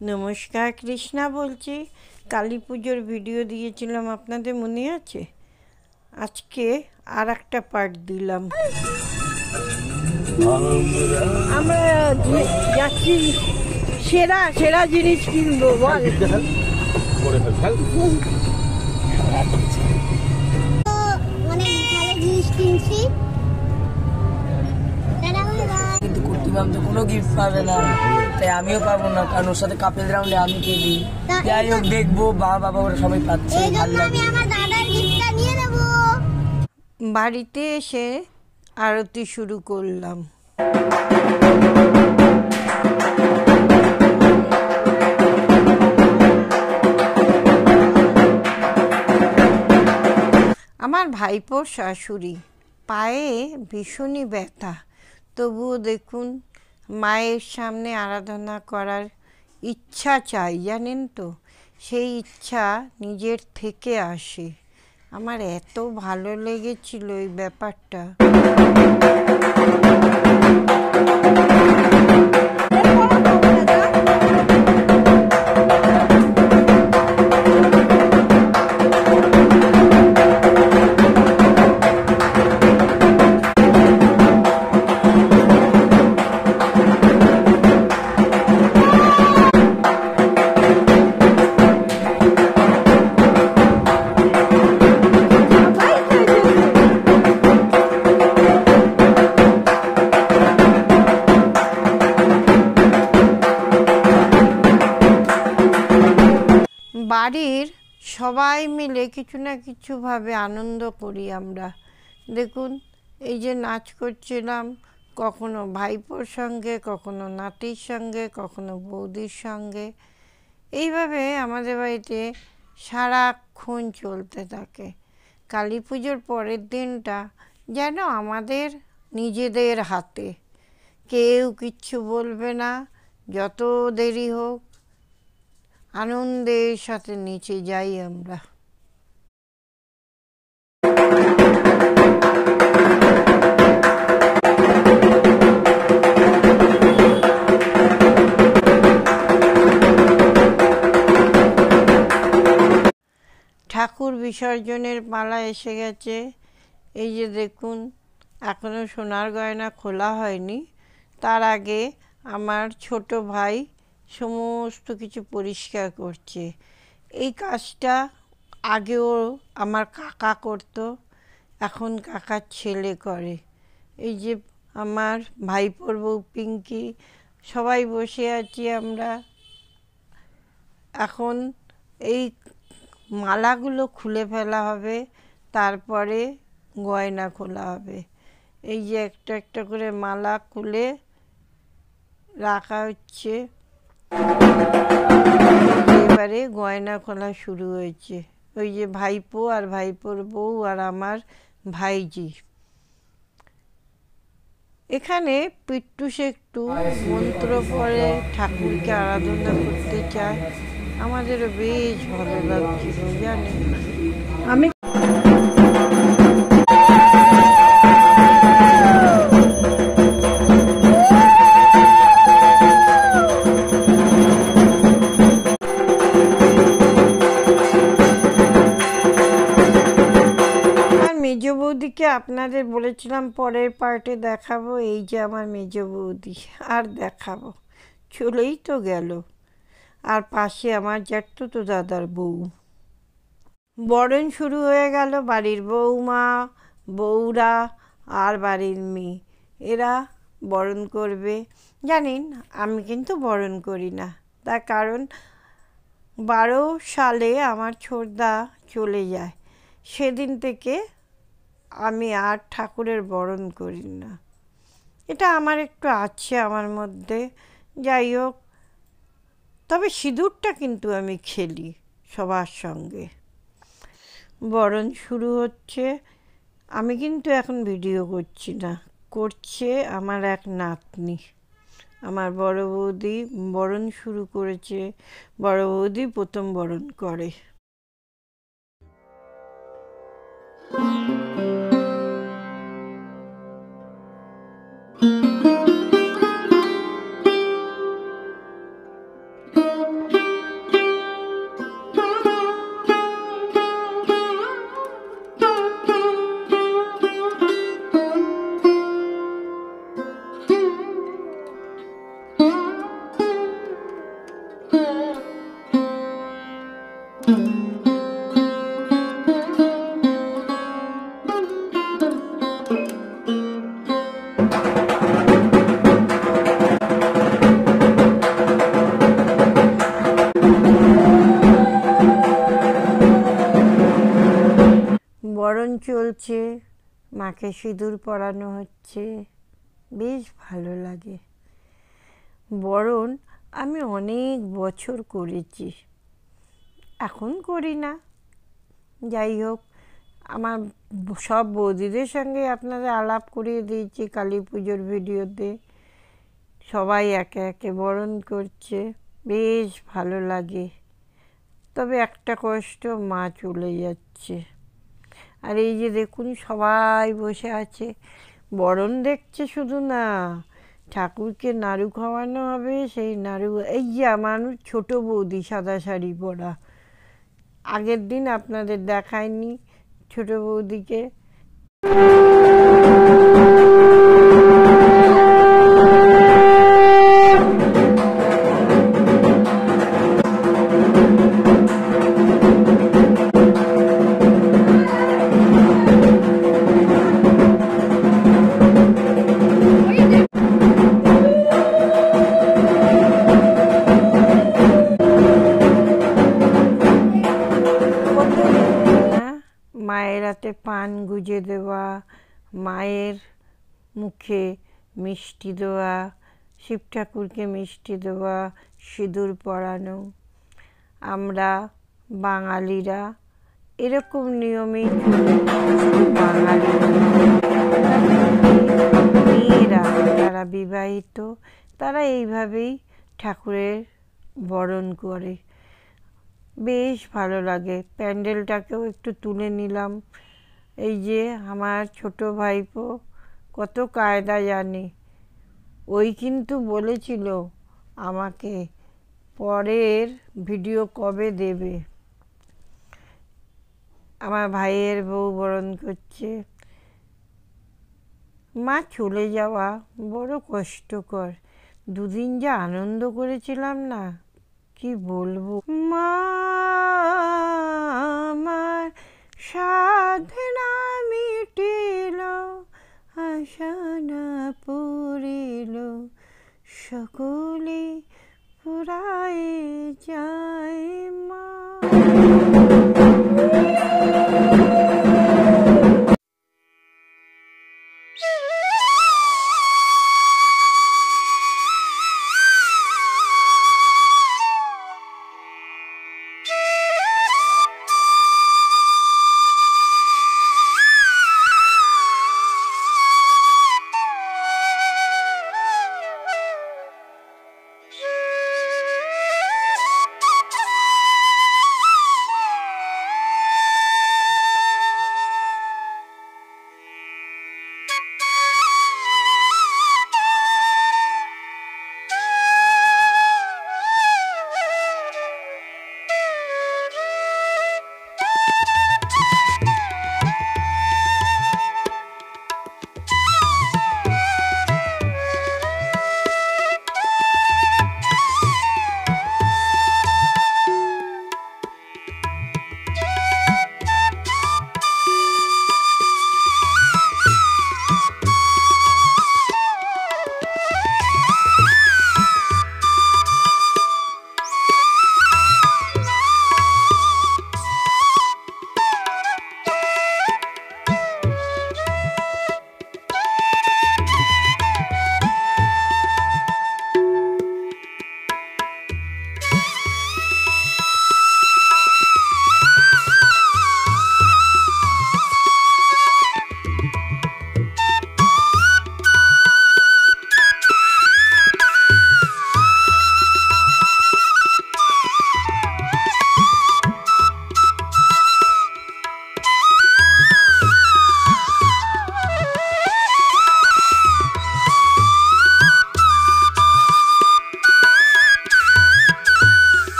নমস্কার, কৃষ্ণা বলছি। কালী পুজোর ভিডিও দিয়েছিলাম, আপনাদের মনে আছে? আজকে আর একটা পার্ট দিলাম। আমরা যাচ্ছি, সেরা সেরা জিনিস কিনবো। বল, কিন্তু কুর্তি ম্যাম তো কোনো গিফট পাবে না, তাই আমিও পাবো না, কারণ ওর সাথে কাপেল রাউন্ডে আমি খেলি। যাই হোক, দেখবো বাবা ওরা সবাই পাচ্ছে, ভালো লাগবে। বাড়িতে এসে আরতি শুরু করলাম। আমার ভাইপোর শাশুড়ি, পায়ে ভীষণই ব্যথা, তবুও দেখুন মায়ের সামনে আরাধনা করার ইচ্ছা চাই, জানেন তো, সেই ইচ্ছা নিজের থেকে আসে। আমার এত ভালো লেগেছিল এই ব্যাপারটা। বাড়ির সবাই মিলে কিছু না কিছুভাবে আনন্দ করি আমরা। দেখুন, এই যে নাচ করছিলাম, কখনো ভাইপোর সঙ্গে, কখনো নাতির সঙ্গে, কখনো বৌদির সঙ্গে। এইভাবে আমাদের বাড়িতে সারাক্ষণ চলতে থাকে। কালী পুজোর পরের দিনটা যেন আমাদের নিজেদের হাতে, কেউ কিচ্ছু বলবে না, যত দেরি হোক আনন্দের সাথে নিচে যাই আমরা। ঠাকুর বিসর্জনের পালা এসে গেছে। এই যে দেখুন, এখনো সোনার গয়না খোলা হয়নি। তার আগে আমার ছোট ভাই সমস্ত কিছু পরিষ্কার করছে। এই কাজটা আগেও আমার কাকা করতো, এখন কাকার ছেলে করে। এই যে আমার ভাইপোর বউ পিঙ্কি, সবাই বসে আছি আমরা। এখন এই মালাগুলো খুলে ফেলা হবে, তারপরে গয়না খোলা হবে। এই যে একটা একটা করে মালা খুলে রাখা হচ্ছে। এবারে গয়না খোলা শুরু হয়েছে। ওই যে ভাইপো আর ভাইপোর বউ আর আমার ভাইজি। এখানে পিট্টুস একটু মন্ত্র পড়ে ঠাকুরকে আরাধনা করতে চায়। আমাদেরও বেশ ভালো লাগছিল, জানেন। আমি মেজ বৌদিকে আপনাদের বলেছিলাম পরের পার্টে দেখাবো। এই যে আমার মেজ বৌদি, আর দেখাবো, চলেই তো গেল। আর পাশে আমার জ্যাঠতো দাদার বউ। বরণ শুরু হয়ে গেল। বাড়ির বৌমা, বউরা আর বাড়ির মেয়ে, এরা বরণ করবে। জানেন, আমি কিন্তু বরণ করি না, তার কারণ 12 সালে আমার ছোটদা চলে যায়, সেদিন থেকে আমি আর ঠাকুরের বরণ করি না। এটা আমার একটু আছে আমার মধ্যে। যাই হোক, তবে সিঁদুরটা কিন্তু আমি খেলি সবার সঙ্গে। বরণ শুরু হচ্ছে। আমি কিন্তু এখন ভিডিও করছি না, করছে আমার এক নাতনি। আমার বড় বৌদি বরণ শুরু করেছে। বড় বৌদি প্রথম বরণ করে। চলছে, মাকে সিঁদুর পরানো হচ্ছে, বেশ ভালো লাগে। বরণ আমি অনেক বছর করেছি, এখন করি না। যাই হোক, আমার সব বৌদিদের সঙ্গে আপনাদের আলাপ করিয়ে দিয়েছি কালী পুজোর ভিডিওতে। সবাই একে একে বরণ করছে, বেশ ভালো লাগে। তবে একটা কষ্ট, মা চলে যাচ্ছে। আর এই যে দেখুন সবাই বসে আছে, বরণ দেখছে শুধু না, ঠাকুরকে নাড়ু খাওয়ানো হবে। সেই নাড়ু, এই যে আমার ছোট বৌদি সাদা শাড়ি পরা, আগের দিন আপনাদের দেখায়নি ছোট বৌদিকে। মায়ের হাতে পান গুজে দেওয়া, মায়ের মুখে মিষ্টি দেওয়া, শিব ঠাকুরকে মিষ্টি দেওয়া, সিঁদুর পরানো। আমরা বাঙালিরা এরকম নিয়মেই বাঙালি মেয়েরা যারা বিবাহিত তারা এইভাবেই ঠাকুরের বরণ করে। বেশ ভালো লাগে। প্যান্ডেলটাকেও একটু তুলে নিলাম। এই যে আমার ছোট ভাইপো কত কায়দা জানে, ওই কিন্তু বলেছিল আমাকে পরের ভিডিও কবে দেবে। আমার ভাইয়ের বউ বরণ করছে। মা চলে যাওয়া বড় কষ্টকর, দুদিন যা আনন্দ করেছিলাম না, কি বলবো। মা আমার সাধনা মিটিল, আশা না পুরিল, সকলে ফুরায় যায় মা।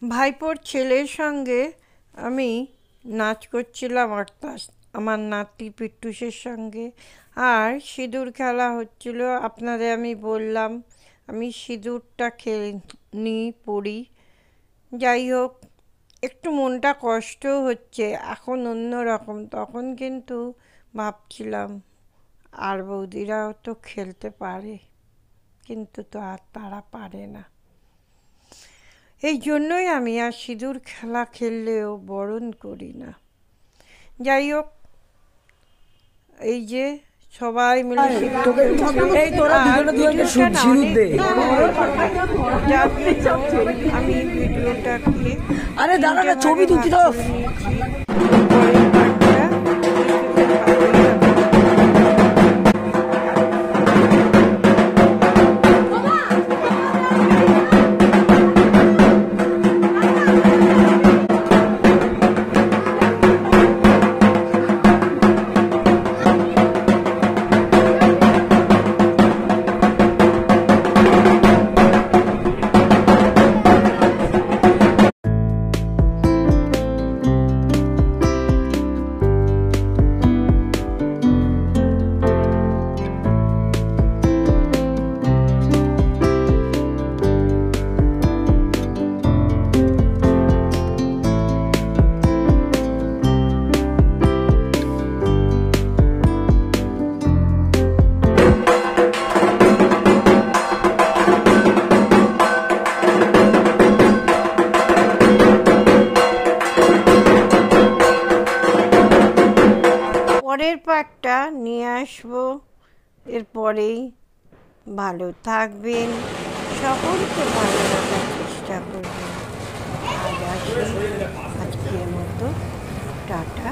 ভাইপোর ছেলের সঙ্গে আমি নাচ করছিলাম, অর্থাৎ আমার নাতি পিট্টুসের সঙ্গে। আর সিঁদুর খেলা হচ্ছিল, আপনাদের আমি বললাম আমি সিঁদুরটা নিই, পড়ি। যাই হোক, একটু মনটা কষ্ট হচ্ছে এখন, অন্য রকম। তখন কিন্তু ভাবছিলাম আর বৌদিরাও তো খেলতে পারে, কিন্তু তো আর তারা পারে না। এই জন্যই আমি আর সিঁদুর খেলা খেললেও বরণ করি না। যাই হোক, এই যে সবাই মিলে এই তোরা দুজনে দুজনকে সিঁদুর দে। আমি ভিডিওটাকে আরে দাঁড়া না, ছবি তুলছি তো। পরের পার্টটা নিয়ে আসবো এরপরেই। ভালো থাকবেন, সকলকে ভালো রাখার চেষ্টা করবেন। আজ আসি, আজকের মতো টাটা।